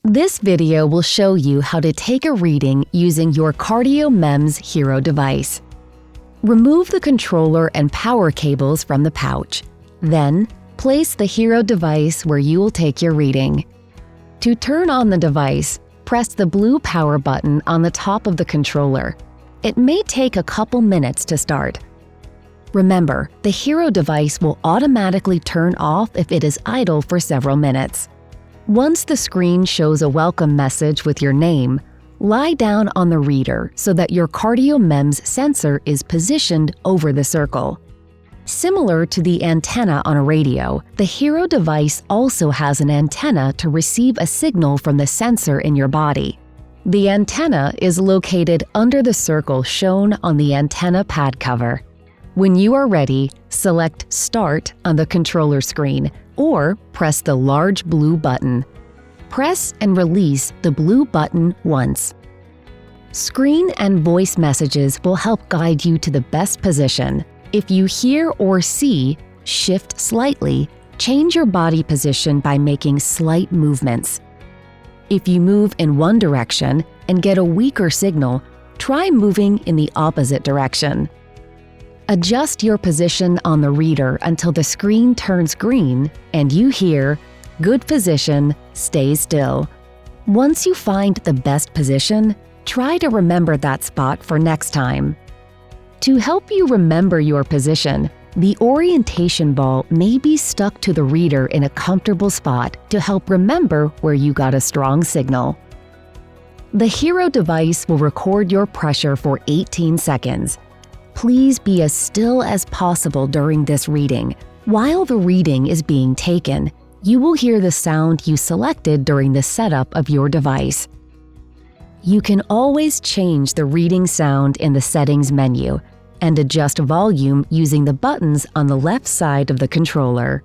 This video will show you how to take a reading using your CardioMEMS HERO device. Remove the controller and power cables from the pouch. Then, place the HERO device where you will take your reading. To turn on the device, press the blue power button on the top of the controller. It may take a couple minutes to start. Remember, the HERO device will automatically turn off if it is idle for several minutes. Once the screen shows a welcome message with your name, lie down on the reader so that your CardioMEMS sensor is positioned over the circle. Similar to the antenna on a radio, the HERO device also has an antenna to receive a signal from the sensor in your body. The antenna is located under the circle shown on the antenna pad cover. When you are ready, select Start on the controller screen or press the large blue button. Press and release the blue button once. Screen and voice messages will help guide you to the best position. If you hear or see, shift slightly, change your body position by making slight movements. If you move in one direction and get a weaker signal, try moving in the opposite direction. Adjust your position on the reader until the screen turns green and you hear, "Good position, stay still." Once you find the best position, try to remember that spot for next time. To help you remember your position, the orientation ball may be stuck to the reader in a comfortable spot to help remember where you got a strong signal. The HERO device will record your pressure for 18 seconds. Please be as still as possible during this reading. While the reading is being taken, you will hear the sound you selected during the setup of your device. You can always change the reading sound in the Settings menu and adjust volume using the buttons on the left side of the controller.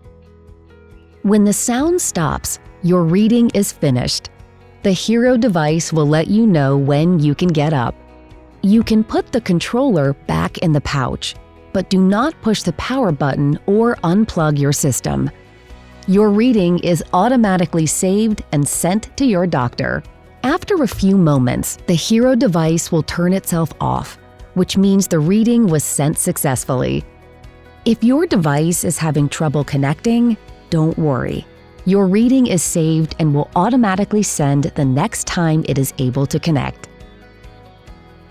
When the sound stops, your reading is finished. The HERO device will let you know when you can get up. You can put the controller back in the pouch, but do not push the power button or unplug your system. Your reading is automatically saved and sent to your doctor. After a few moments, the HERO device will turn itself off, which means the reading was sent successfully. If your device is having trouble connecting, don't worry. Your reading is saved and will automatically send the next time it is able to connect.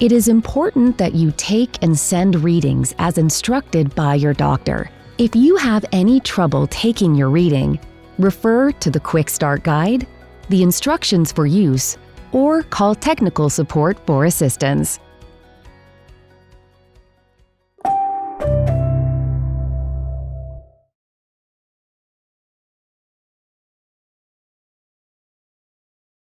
It is important that you take and send readings as instructed by your doctor. If you have any trouble taking your reading, refer to the Quick Start Guide, the instructions for use, or call technical support for assistance.